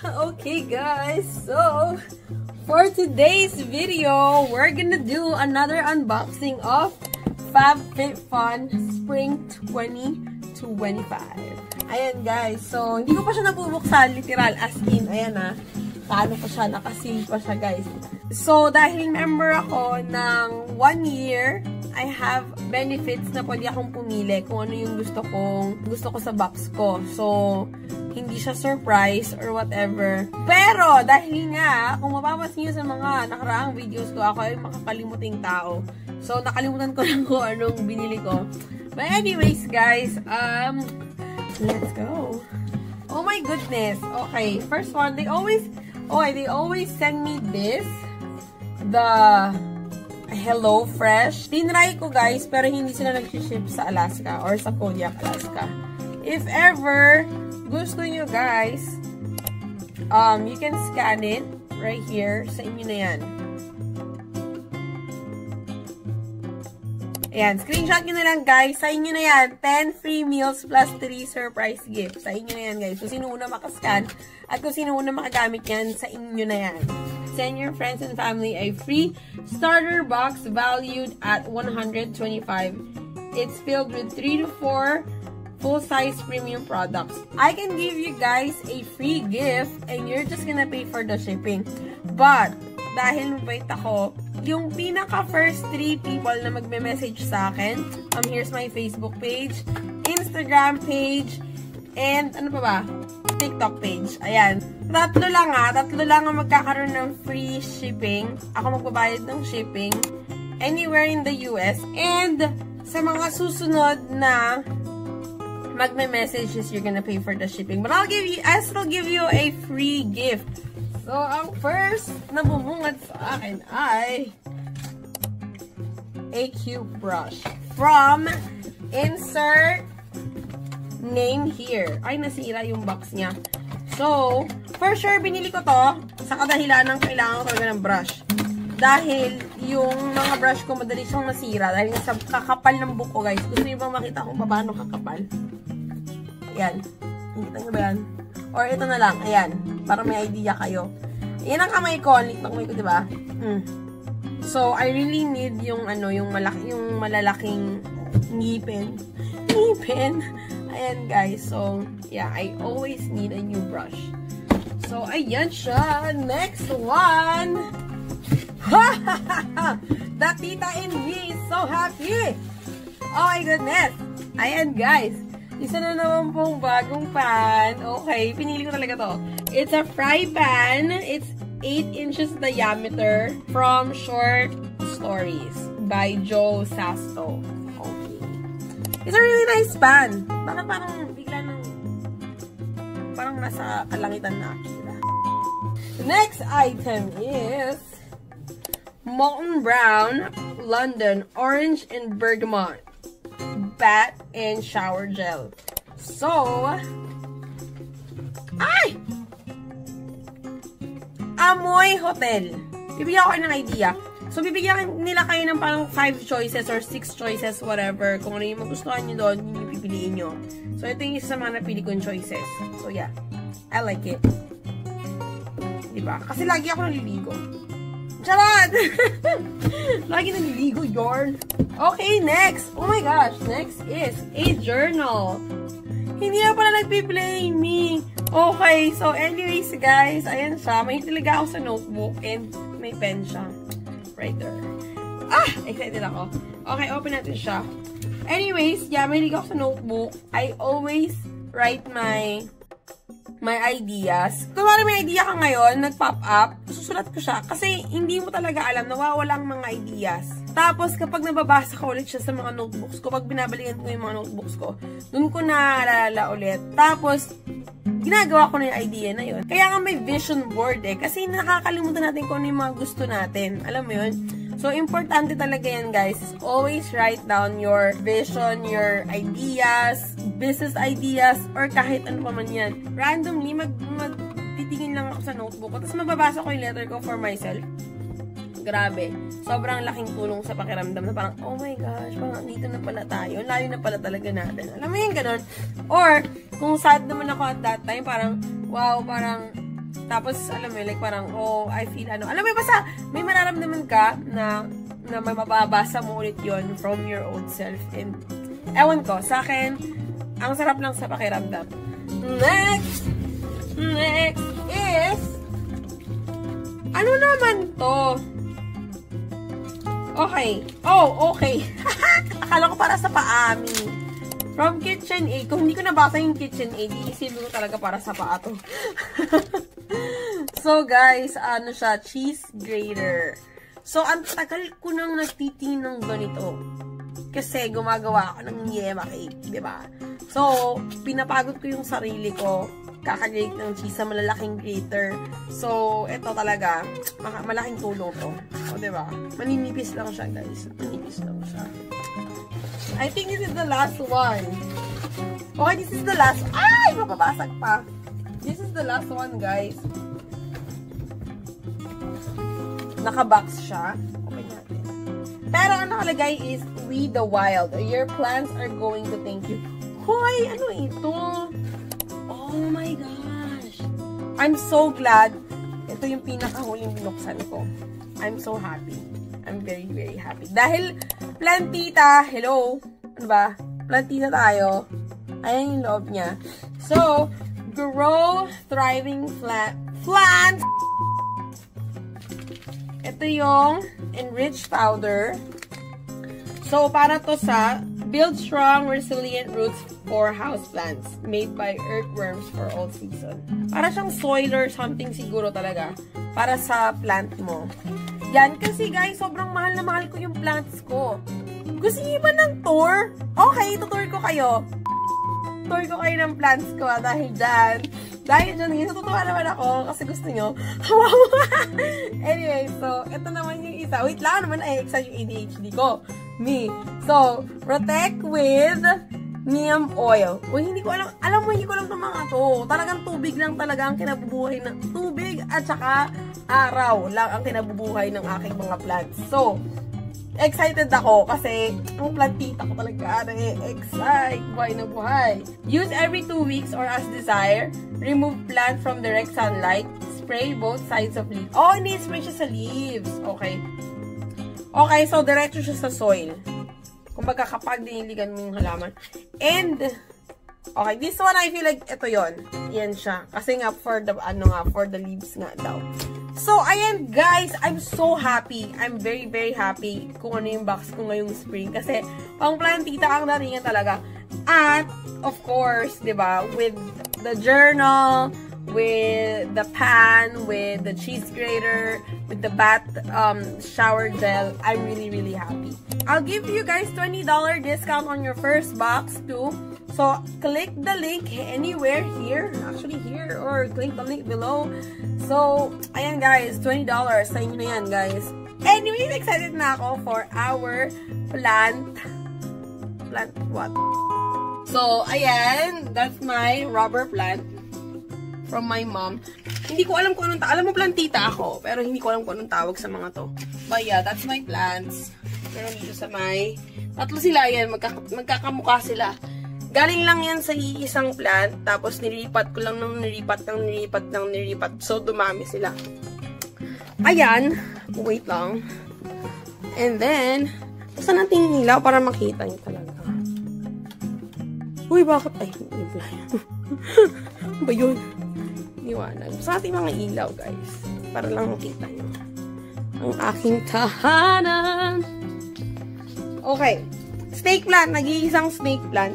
Okay guys, so for today's video, we're gonna do another unboxing of FabFitFun Spring 2025. Ayan guys, so hindi ko pa siya nabubuksan, literal, as in, ayan na, paano pa siya, nakasil pa siya guys. So dahil member ako ng 1 year, I have benefits na pwede akong pumili kung ano yung gusto ko sa box ko. So, hindi siya surprise or whatever. Pero, dahil nga, kung mapapansin nyo sa mga nakaraang videos ko, ako ay makakalimuting tao. So, nakalimutan ko lang kung anong binili ko. But anyways, guys, let's go. Oh my goodness. Okay, first one, they always send me this. The Hello Fresh. Tinry ko guys, pero hindi sila nag-ship sa Alaska or sa Kodiak, Alaska. If ever gusto nyo guys, you can scan it right here. Sa inyo na yan. Ayan, screenshot nyo na lang guys. Sa inyo na yan. 10 free meals plus 3 surprise gifts. Sa inyo na yan guys. So, sino una makascan at kung sino una makagamit yan, sa inyo na yan. Send your friends and family a free starter box valued at $125. It's filled with 3 to 4 full-size premium products. I can give you guys a free gift and you're just gonna pay for the shipping. But, dahil mabait ako, yung pinaka-first 3 people na magme-message sa akin, here's my Facebook page, Instagram page, and ano pa ba? TikTok page. Ayan. Tatlo lang ang magkakaroon ng free shipping. Ako magbabayad ng shipping anywhere in the US. And sa mga susunod na magme-messages, you're gonna pay for the shipping. But I'll still give you a free gift. So, ang first na bubungad sa akin ay a cube brush from insert name here. Ay, nasira yung box niya. So, for sure, binili ko to sa kadahilan ng kailangan ko talaga ng brush. Dahil yung mga brush ko madali siyang masira. Dahil sa kakapal ng buko, guys. Gusto niyo bang makita kung paano kakapal? Ayan. Nakita niyo ba yan? Or ito na lang. Ayan. Para may idea kayo. Ayan ang kamay ko. Lit na kamay ko, diba? So, I really need yung yung malalaking ngipin. Ayan guys, so yeah, I always need a new brush. So ayan siya. Next one. The tita in me is so happy. Oh my goodness. Ayan guys. Isa na naman pong bagong pan. Okay, pinili ko talaga to. It's a fry pan. It's 8 inches diameter from Short Stories by Joe Sasto. It's a really nice pan. Bakit parang bigla nang parang nasa kalangitan na akira. The next item is Molten Brown London Orange and Bergamot Bath and Shower Gel. So, ay! Amoy Hotel. Bibigyan ko kayo ng idea. So, bibigyan nila kayo ng parang 5 choices or 6 choices, whatever. Kung ano yung magustuhan nyo doon, yun yung pipiliin nyo. So, ito yung isa sa mga napili kong choices. So, yeah. I like it. Diba? Kasi lagi ako naliligo. Charot! Lagi naliligo, yarn. Okay, next. Oh my gosh. Next is a journal. Hindi na pala nagpi-play me. Okay. So, anyways, guys. Ayan siya. May talaga ako sa notebook and may pen siya. Right there. Ah! Excited ako. Okay, open natin siya. Anyways, yeah, may ligaw sa notebook. I always write my ideas. Kung may idea ka ngayon, nag-pop up, susulat ko siya. Kasi hindi mo talaga alam, nawawala ang mga ideas. Tapos, kapag nababasa ko ulit siya sa mga notebooks ko, pag binabalikan ko yung mga notebooks ko, dun ko naalala ulit. Tapos, ginagawa ko na yung idea na yun. Kaya nga may vision board kasi nakakalimutan natin kung ano yung mga gusto natin. Alam mo yun? So, importante talaga yan, guys. Always write down your vision, your ideas, business ideas, or kahit ano pa man yan. Randomly, magtitingin lang ako sa notebook ko. Tapos, mababasa ko yung letter ko for myself. Grabe. Sobrang laking tulong sa pakiramdam na parang, oh my gosh, parang dito na pala tayo. Layo na pala talaga natin. Alam mo yung ganun? Or, kung sad naman ako at that time, parang, wow, parang, Tapos, alam mo, like parang, oh, I feel, ano. Alam mo, basta, may mararamdaman ka na may mababasa mo ulit yon from your old self. And, ewan ko, sa akin, ang sarap lang sa pakiramdam. Next is, ano naman to? Okay. Oh, okay. Akala ko para sa paami. From KitchenAid. Kung hindi ko nabasa yung KitchenAid, iisipin ko talaga para sa paa to. So, guys, ano siya? Cheese grater. So, ang tagal ko nang nagtitingin ng ganito. Kasi gumagawa ako ng yema cake, diba? So, pinapagod ko yung sarili ko kakagrate ng cheese sa malalaking grater. So, ito talaga, malaking tulong to. O, diba? Maninipis lang siya, guys. Maninipis lang siya. I think this is the last one. Okay, this is the last. Ay! Mapapasag pa. This is the last one, guys. Naka-box siya. Okay natin. Pero ang nakalagay is, We the Wild. Your plants are going to thank you. Hoy! Ano ito? Oh my gosh! I'm so glad. Ito yung pinakahuling binuksan ko. I'm so happy. I'm very, very happy. Dahil, plantita, hello? Ano ba? Plantita tayo. Ayan yung loob niya. So, grow thriving plants. Ito yung enriched powder. So, para to sa build strong, resilient roots for houseplants made by earthworms for all season. Para siyang soil or something siguro talaga. Para sa plant mo. Yan, kasi guys, sobrang mahal na mahal ko yung plants ko. Gusto niyo ba ng tour? Okay, tutour ko kayo. Tour ko kayo ng plants ko dahil dyan. Dahil dyan, natutuwa naman ako kasi gusto nyo. Anyway, so, ito naman yung isa. Wait lang naman, i-excite yung ADHD ko. Me. So, protect with neem oil. Uy, hindi ko alam. Alam mo, hindi ko alam ng mga to. Talagang tubig lang talaga ang kinabubuhay ng tubig at saka araw lang ang kinabubuhay ng aking mga plants. So, excited ako kasi ang plantita ko talaga na-excite. Buhay na buhay. Use every 2 weeks or as desired. Remove plant from direct sunlight. Spray both sides of leaves. Oh, hindi spray siya sa leaves. Okay. Okay, so diretso siya sa soil. Kumbaga kapag diniligan mo yung halaman. And, okay, this one I feel like ito yon. Yan siya. Kasi nga for the, for the leaves nga daw. So, ayan guys, I'm so happy. I'm very, very happy kung ano yung box ko ngayong spring. Kasi, pang plantita ang datingan talaga. At, of course, diba, with the journal, with the pan, with the cheese grater, with the bath shower gel, I'm really, really happy. I'll give you guys $20 discount on your first box too. So, click the link anywhere here, actually here, or click the link below. So, ayan guys, $20. Sa inyo na yan, guys. Anyways, excited na ako for our plant what? So, ayan, that's my rubber plant from my mom. Hindi ko alam kung anong alam mo plantita ako, pero hindi ko alam kung anong tawag sa mga to. But yeah, that's my plants. Pero dito sa may, tatlo sila yan, magkakamukha sila. Galing lang yan sa isang plant, tapos nilipat ko lang ng nilipat. So, dumami sila. Ayan. Wait lang. And then, saan natin nilaw para makita nyo talaga. Uy, bakit? Ay, hindi ba yun? Iwanag. Sa ating mga ilaw, guys. Para lang makita nyo. Ang aking tahanan. Okay. Snake plant. Nag-iisang snake plant.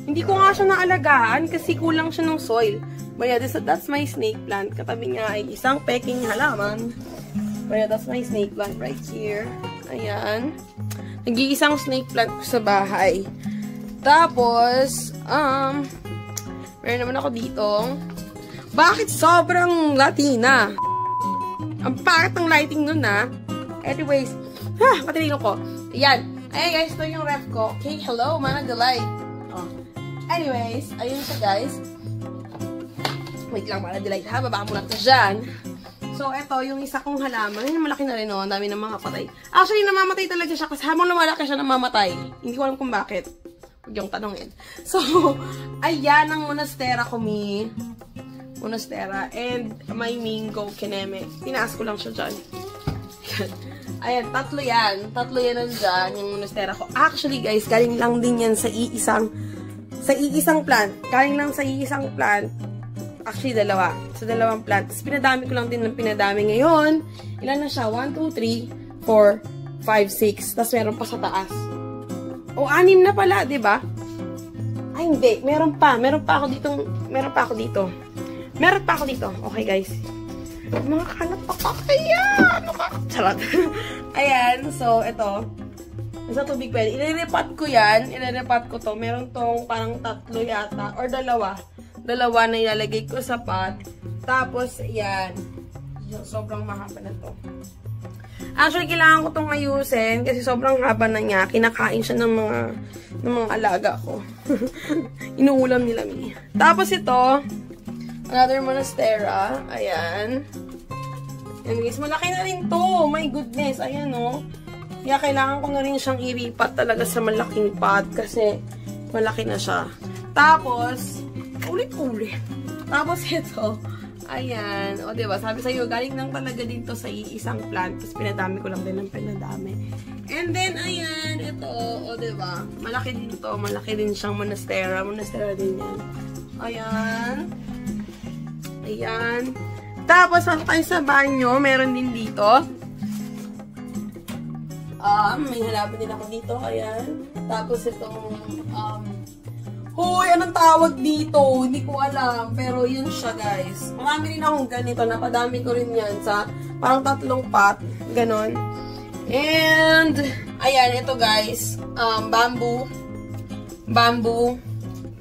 Hindi ko nga siya naalagaan kasi kulang siya ng soil. But yeah, that's my snake plant. Katabi niya ay isang peking halaman. But yeah, that's my snake plant right here. Ayan. Nag-iisang snake plant ko sa bahay. Tapos, meron naman ako dito. Bakit sobrang Latina? Ang pangit ng lighting nun, ha? Anyways, patilino ko. Ayan. Ayan, guys. Ito yung ref ko. Okay, hello, man of the light. Oh. Anyways, ayun siya, guys. Wait lang, man of the light, ha? Baba mo lang ito dyan. So, ito, yung isa kong halaman. Ayun, malaki na rin, oh. Ang dami ng mga patay. Actually, namamatay talaga siya kasi habang lumalaki siya, namamatay. Hindi ko alam kung bakit. Huwag yung tanongin. So, ayan ang monastera ko, mi. monstera. And my Mingo Kineme. Tinaas ko lang siya dyan. Ayan, tatlo yan. Tatlo yan nandyan, yung monstera ko. Actually, guys, galing lang din yan sa iisang plant. Galing lang sa iisang plant. Actually, dalawa. Sa dalawang plant. Tapos, pinadami ko lang din ng pinadami ngayon. Ilan na siya? 1, 2, 3, 4, 5, 6. Tapos, meron pa sa taas. O, 6 na pala, diba? Ay, hindi. Meron pa. Meron pa ako dito. Okay, guys. Mga kalat pa ka kaya. Ano ka? Charot. Ayan. So, ito. Nasa tubig pa. Ililipat ko yan. Ililipat ko to. Meron tong parang 3 yata. Or dalawa. Dalawa na ilalagay ko sa pot. Tapos, yan. Sobrang mahaba na to. Actually, kailangan ko tong ayusin. Kasi sobrang haba na niya. Kinakain siya ng mga alaga ko. Inuulam nila mi. Tapos ito. Another monstera. Ayan. Ayan guys, malaki na rin to. My goodness. Ayan o. Kaya kailangan ko na rin siyang iripat talaga sa malaking pot. Kasi malaki na siya. Tapos, ulit-ulit. Tapos ito. Ayan. O diba, sabi sa'yo, galing lang talaga dito sa isang plant. Tapos pinadami ko lang din ng pinadami. And then, ayan. Ito. O diba, malaki din to. Malaki din siyang monstera. Monstera din yan. Ayan. Ayan. Tapos, pag tayo sa banyo, meron din dito. May halaman din ako dito. Ayan. Tapos, itong, hoy, anong tawag dito? Hindi ko alam. Pero, yun siya, guys. Marami rin akong ganito. Napadami ko rin yan sa parang 3 pot. Ganon. And, ayan, ito, guys. Bamboo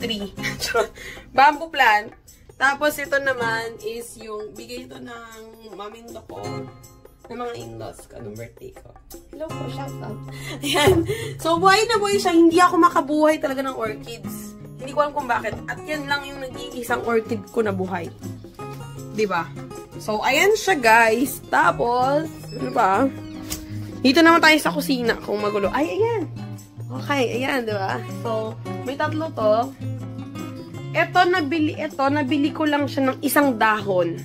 tree. Bamboo plant. Tapos, ito naman is yung, bigay ito ng mamindo ko, ng mga in-laws ko, ng birthday ko. Hello po, shout out. Ayan. So, buhay na buhay siya. Hindi ako makabuhay talaga ng orchids. Hindi ko alam kung bakit. At yan lang yung nag-iisang orchid ko na buhay. Diba? So, ayan siya, guys. Tapos, ano ba? Dito naman tayo sa kusina kung magulo. Ay, ayan. Okay, ayan, diba? So, may 3 to. Ito, nabili ko lang siya ng 1 dahon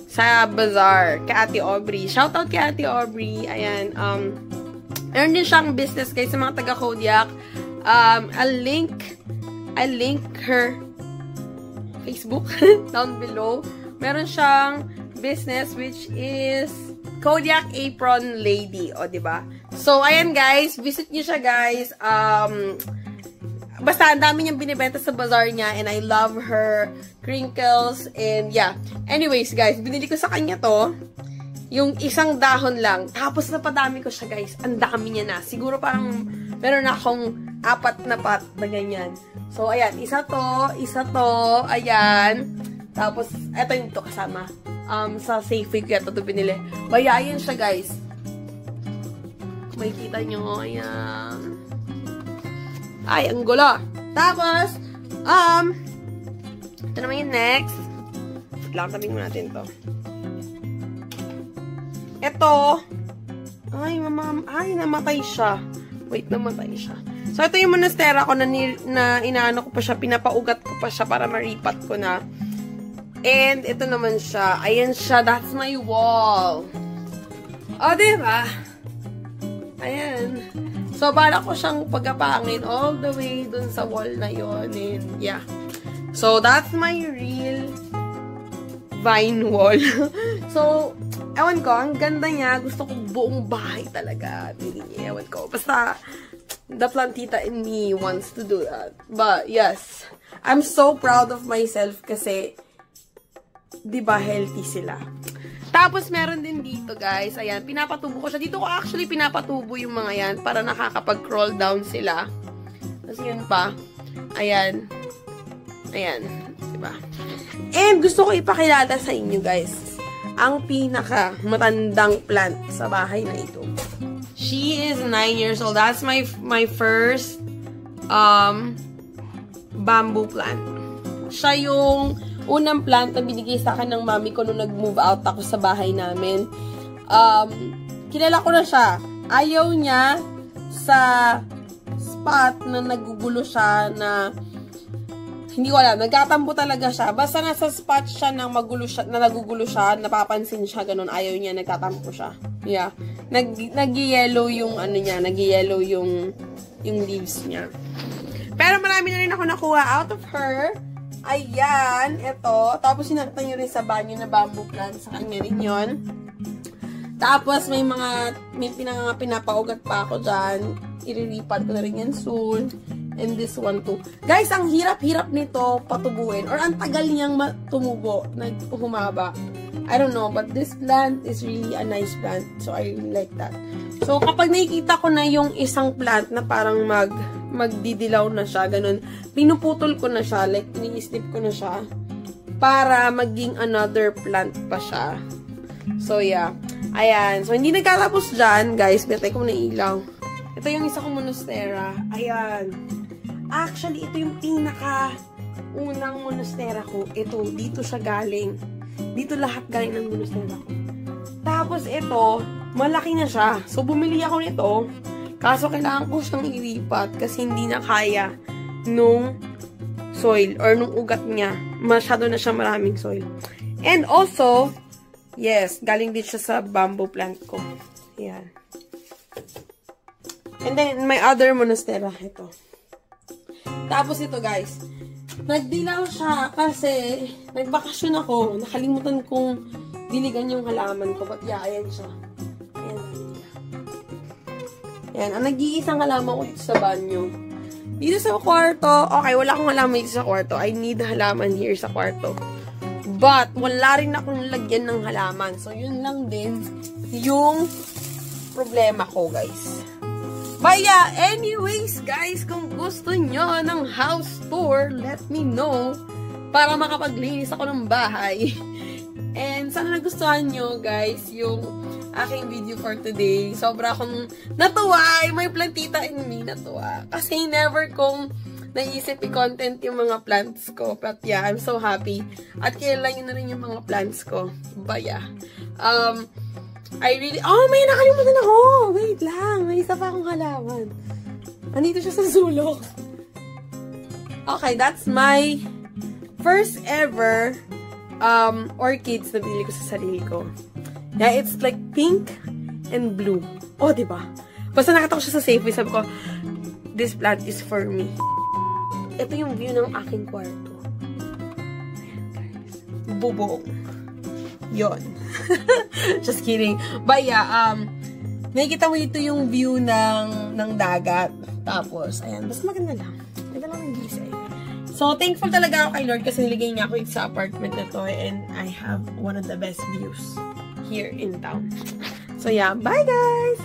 sa bazaar kay Ate Aubrey. Shoutout kay Ate Aubrey. Ayan, meron din siyang business guys sa mga taga Kodiak. I'll link her Facebook down below. Meron siyang business which is Kodiak Apron Lady. O, diba? So, ayan guys. Visit niyo siya guys. Basta, ang dami niyang binibenta sa bazaar niya and I love her crinkles and yeah. Anyways, guys, binili ko sa kanya to. Yung 1 dahon lang. Tapos, napadami ko siya, guys. Ang dami niya na. Siguro parang meron akong 4 na pot na ganyan. So, ayan. Isa to. Ayan. Tapos, eto yung to kasama. Sa Safeway ko ito binili. Bayayan siya, guys. Kung makikita nyo, ayan. Ay, ang gulo. Tapos, ito naman yung next. Tabing mo natin to. Ito. Ay, namatay siya. Wait, namatay siya. So, ito yung monstera ko na inaano ko pa siya, pinapaugat ko pa siya para maripat ko na. And, ito naman siya. Ayan siya. That's my wall. O, diba? Ayan. So, bala ko siyang pagkapangin all the way dun sa wall na yon. And, yeah. So, that's my real vine wall. So, ewan ko, ang ganda niya. Gusto ko buong bahay talaga. Ewan ko. Basta, the plantita in me wants to do that. But, yes. I'm so proud of myself kasi, diba, healthy sila. Tapos, meron din dito, guys. Ayan, pinapatubo ko siya. Dito ko actually pinapatubo yung mga yan para nakakapag-crawl down sila. Tapos, yun pa. Ayan. Ayan. Diba? And, gusto ko ipakilala sa inyo, guys. Ang pinaka-matandang plant sa bahay na ito. She is 9 years old. That's my first bamboo plant. Siya yung unang plant na binigay sa akin ng mami ko nung nag-move out ako sa bahay namin. Kilala ko na siya. Ayaw niya sa spot na nagugulo siya na Hindi ko alam. Nagkatampo talaga siya. Basta nasa spot siya na nagugulo siya, napapansin siya, ganun. Ayaw niya, nagtatampo siya. Yeah. Nag-yellow yung ano niya, nag-yellow yung leaves niya. Pero marami na rin ako nakuha out of her. Ayan, ito. Tapos sinakta nyo rin sa banyo na bamboo plant. Sa kanya rin yun. Tapos may pinapaugat pa ako dyan. Iriripat ko na rin yan soon. And this one too. Guys, ang hirap-hirap nito patubuin. Or ang tagal niyang tumubo. Humaba. I don't know. But this plant is really a nice plant. So, I really like that. So, kapag nakikita ko na yung isang plant na parang magdidilaw na siya, ganun, pinuputol ko na siya. Like, ini-snip ko na siya. Para maging another plant pa siya. So, yeah. Ayan. So, hindi nagkatapos dyan, guys. Betay ko na ilaw. Ito yung isa kong monstera. Ayan. Actually, ito yung pinaka-unang monstera ko. Ito, dito siya galing. Dito lahat galing ng monstera ko. Tapos ito, malaki na siya. So, bumili ako nito. Kaso, kailangan ko siyang ilipat kasi hindi na kaya nung soil or nung ugat niya. Masyado na siya maraming soil. And also, yes, galing din siya sa bamboo plant ko. Ayan. And then, my other monstera, ito. Tapos ito, guys. Nagdilaw siya kasi nagbakasyon ako. Nakalimutan kong diligan yung halaman ko. But yeah, ayan siya. Ayan. Ayan. Ang nag-iisang halaman ko dito sa banyo. Dito sa kwarto, okay, wala akong halaman dito sa kwarto. I need halaman here sa kwarto. But, wala rin akong lagyan ng halaman. So, yun lang din yung problema ko, guys. But yeah, anyways, guys, kung gusto nyo ng house tour, let me know para makapaglinis ako ng bahay. And sana nagustuhan nyo, guys, yung aking video for today. Sobra akong natuwa. May plantita in me, natuwa. Kasi never kong naisip i-content yung mga plants ko. But yeah, I'm so happy. At kilala nyo na rin yung mga plants ko. But yeah. I really... Oh, may nakalimutan ako! Wait lang. May isa pa akong halaman. Andito siya sa sulok. Okay, that's my first ever orchids na binili ko sa sarili ko. Yeah, it's like pink and blue. Oh, diba? Basta nakita ko siya sa Safeway, sabi ko, this plant is for me. Ito yung view ng aking kwarto. Ayan, guys. Bubong. Yon. Just kidding. But yeah, nakikita mo dito yung view ng dagat. Tapos, ayan. Basta maganda lang. Maganda lang yung gisay. So, thankful talaga ako kay Lord kasi niligay niya ako sa apartment na to and I have one of the best views here in town. So, yeah. Bye, guys!